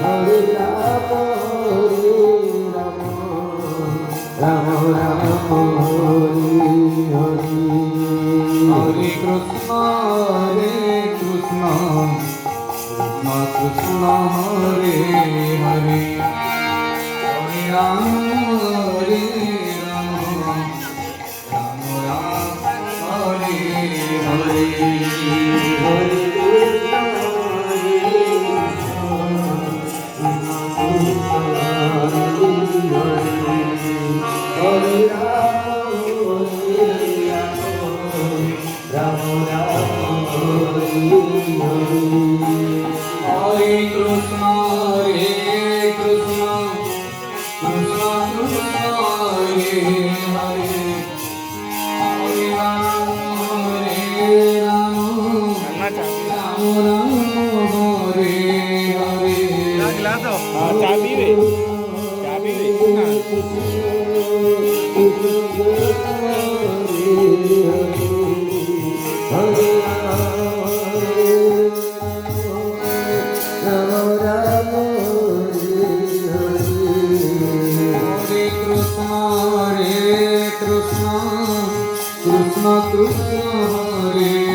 Hare Rama, Rama Rama, Hare Hare. Hare Krishna, Krishna Krishna, Hare Hare. Hare Rama, Rama Rama, Hare Hare. ચાબી વે Krishna Krishna Hare